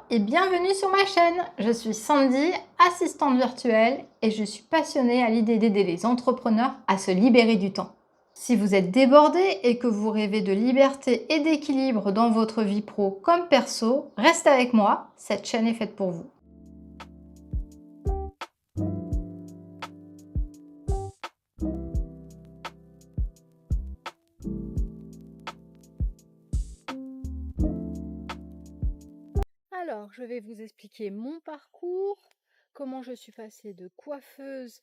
et bienvenue sur ma chaîne. Je suis Sandy, assistante virtuelle et je suis passionnée à l'idée d'aider les entrepreneurs à se libérer du temps. Si vous êtes débordé et que vous rêvez de liberté et d'équilibre dans votre vie pro comme perso, restez avec moi, cette chaîne est faite pour vous. Alors, je vais vous expliquer mon parcours, comment je suis passée de coiffeuse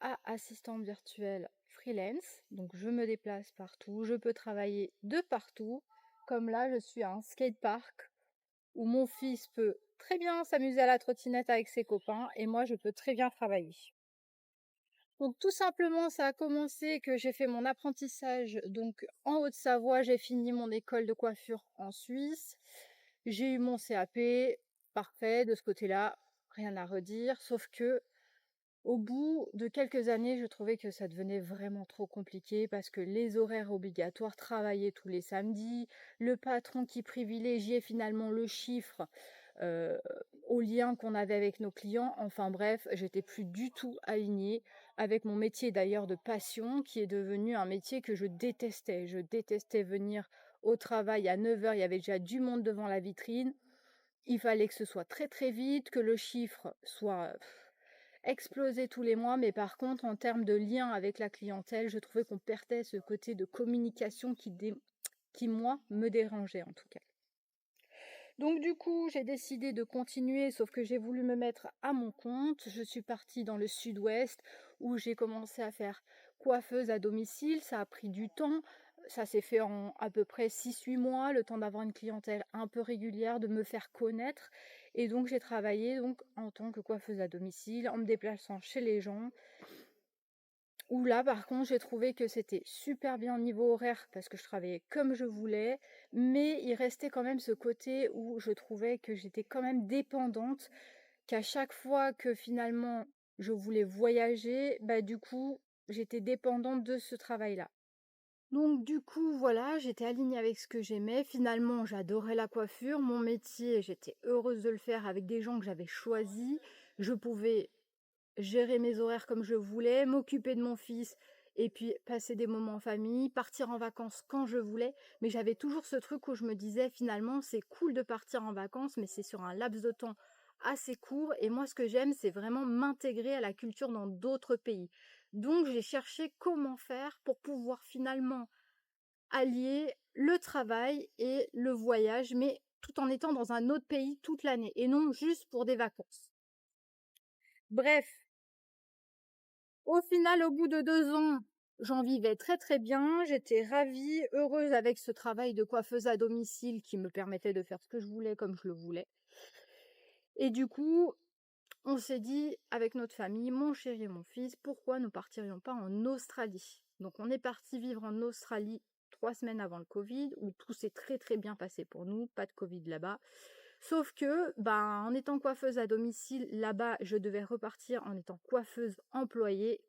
à assistante virtuelle freelance. Donc je me déplace partout, je peux travailler de partout. Comme là, je suis à un skatepark où mon fils peut très bien s'amuser à la trottinette avec ses copains et moi je peux très bien travailler. Donc tout simplement, ça a commencé que j'ai fait mon apprentissage donc en Haute-Savoie, j'ai fini mon école de coiffure en Suisse. J'ai eu mon CAP, parfait de ce côté-là, rien à redire, sauf que au bout de quelques années, je trouvais que ça devenait vraiment trop compliqué parce que les horaires obligatoires, travailler tous les samedis, le patron qui privilégiait finalement le chiffre euh, au lien qu'on avait avec nos clients. Enfin bref, j'étais plus du tout alignée avec mon métier d'ailleurs de passion qui est devenu un métier que je détestais. Je détestais venir au travail à 9 heures, il y avait déjà du monde devant la vitrine. Il fallait que ce soit très très vite, que le chiffre soit explosé tous les mois, mais par contre, en termes de lien avec la clientèle, je trouvais qu'on perdait ce côté de communication qui moi, me dérangeait en tout cas. Donc du coup, j'ai décidé de continuer, sauf que j'ai voulu me mettre à mon compte. Je suis partie dans le sud-ouest où j'ai commencé à faire coiffeuse à domicile. Ça a pris du temps. Ça s'est fait en à peu près 6-8 mois, le temps d'avoir une clientèle un peu régulière, de me faire connaître. Et donc j'ai travaillé donc en tant que coiffeuse à domicile, en me déplaçant chez les gens. Où là, par contre, j'ai trouvé que c'était super bien au niveau horaire parce que je travaillais comme je voulais, mais il restait quand même ce côté où je trouvais que j'étais quand même dépendante, qu'à chaque fois que finalement je voulais voyager, bah du coup, j'étais dépendante de ce travail-là. Donc du coup, voilà, j'étais alignée avec ce que j'aimais. Finalement, j'adorais la coiffure, mon métier, j'étais heureuse de le faire avec des gens que j'avais choisis. Je pouvais gérer mes horaires comme je voulais, m'occuper de mon fils et puis passer des moments en famille, partir en vacances quand je voulais. Mais j'avais toujours ce truc où je me disais finalement c'est cool de partir en vacances, mais c'est sur un laps de temps assez court. Et moi ce que j'aime c'est vraiment m'intégrer à la culture dans d'autres pays. Donc j'ai cherché comment faire pour pouvoir finalement allier le travail et le voyage, mais tout en étant dans un autre pays toute l'année et non juste pour des vacances. Bref, au final, au bout de 2 ans, j'en vivais très très bien. J'étais ravie, heureuse avec ce travail de coiffeuse à domicile qui me permettait de faire ce que je voulais comme je le voulais. Et du coup, on s'est dit avec notre famille, mon chéri et mon fils, pourquoi ne partirions pas en Australie? Donc on est parti vivre en Australie 3 semaines avant le Covid, où tout s'est très très bien passé pour nous, pas de Covid là-bas. Sauf que, ben, en étant coiffeuse à domicile, là-bas, je devais repartir en étant coiffeuse employée.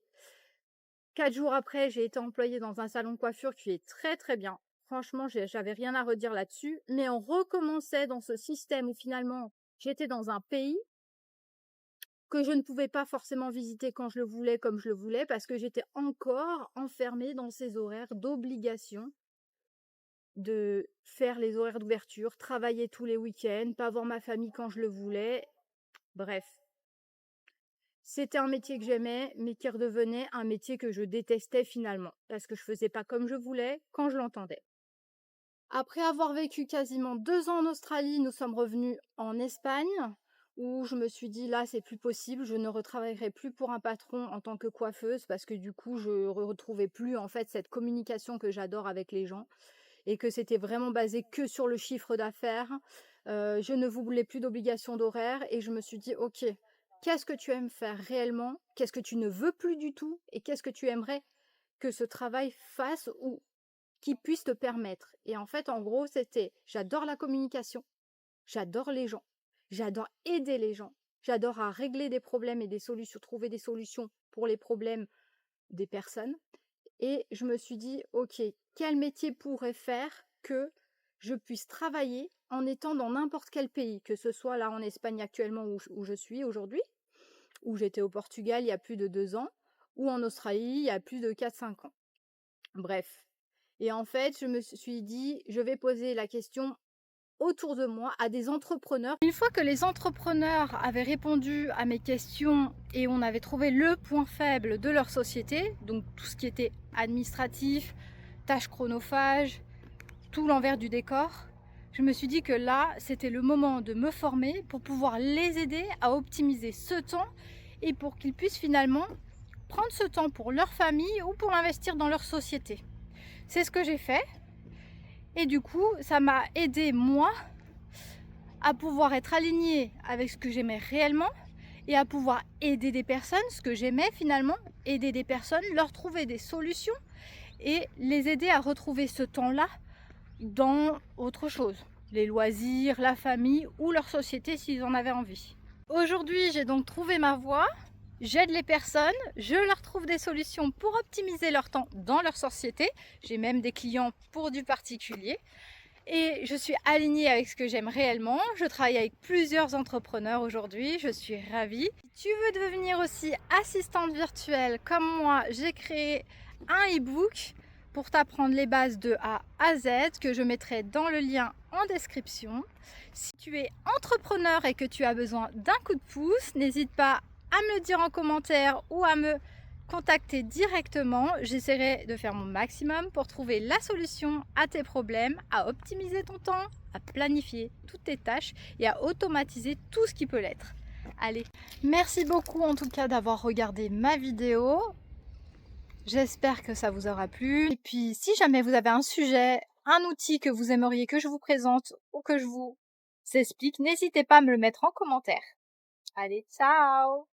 4 jours après, j'ai été employée dans un salon de coiffure qui est très très bien. Franchement, j'avais rien à redire là-dessus. Mais on recommençait dans ce système où finalement, j'étais dans un pays que je ne pouvais pas forcément visiter quand je le voulais, comme je le voulais, parce que j'étais encore enfermée dans ces horaires d'obligation de faire les horaires d'ouverture, travailler tous les week-ends, pas voir ma famille quand je le voulais. Bref, c'était un métier que j'aimais, mais qui redevenait un métier que je détestais finalement, parce que je faisais pas comme je voulais, quand je l'entendais. Après avoir vécu quasiment 2 ans en Australie, nous sommes revenus en Espagne, où je me suis dit là c'est plus possible, je ne retravaillerai plus pour un patron en tant que coiffeuse, parce que du coup je retrouvais plus en fait cette communication que j'adore avec les gens, et que c'était vraiment basé que sur le chiffre d'affaires. Je ne voulais plus d'obligation d'horaire, et je me suis dit ok, qu'est-ce que tu aimes faire réellement, qu'est-ce que tu ne veux plus du tout, et qu'est-ce que tu aimerais que ce travail fasse ou qui puisse te permettre. Et en fait, en gros, c'était, j'adore la communication, j'adore les gens, j'adore aider les gens, j'adore à régler des problèmes et des solutions, trouver des solutions pour les problèmes des personnes. Et je me suis dit, ok, quel métier pourrait faire que je puisse travailler en étant dans n'importe quel pays, que ce soit là en Espagne actuellement où je suis aujourd'hui, où j'étais au Portugal il y a plus de 2 ans, ou en Australie il y a plus de 4-5 ans. Bref. Et en fait, je me suis dit: «Je vais poser la question autour de moi à des entrepreneurs». Une fois que les entrepreneurs avaient répondu à mes questions et on avait trouvé le point faible de leur société, donc tout ce qui était administratif, tâches chronophages, tout l'envers du décor, je me suis dit que là, c'était le moment de me former pour pouvoir les aider à optimiser ce temps et pour qu'ils puissent finalement prendre ce temps pour leur famille ou pour l'investir dans leur société. C'est ce que j'ai fait et du coup, ça m'a aidé moi à pouvoir être alignée avec ce que j'aimais réellement et à pouvoir aider des personnes, ce que j'aimais finalement, aider des personnes, leur trouver des solutions et les aider à retrouver ce temps-là dans autre chose, les loisirs, la famille ou leur société s'ils en avaient envie. Aujourd'hui, j'ai donc trouvé ma voie, j'aide les personnes, je leur trouve des solutions pour optimiser leur temps dans leur société, j'ai même des clients pour du particulier et je suis alignée avec ce que j'aime réellement. Je travaille avec plusieurs entrepreneurs aujourd'hui, je suis ravie. Si tu veux devenir aussi assistante virtuelle comme moi, j'ai créé un e-book pour t'apprendre les bases de A à Z que je mettrai dans le lien en description. Si tu es entrepreneur et que tu as besoin d'un coup de pouce, n'hésite pas à me le dire en commentaire ou à me contacter directement. J'essaierai de faire mon maximum pour trouver la solution à tes problèmes, à optimiser ton temps, à planifier toutes tes tâches et à automatiser tout ce qui peut l'être. Allez, merci beaucoup en tout cas d'avoir regardé ma vidéo. J'espère que ça vous aura plu. Et puis, si jamais vous avez un sujet, un outil que vous aimeriez que je vous présente ou que je vous explique, n'hésitez pas à me le mettre en commentaire. Allez, ciao!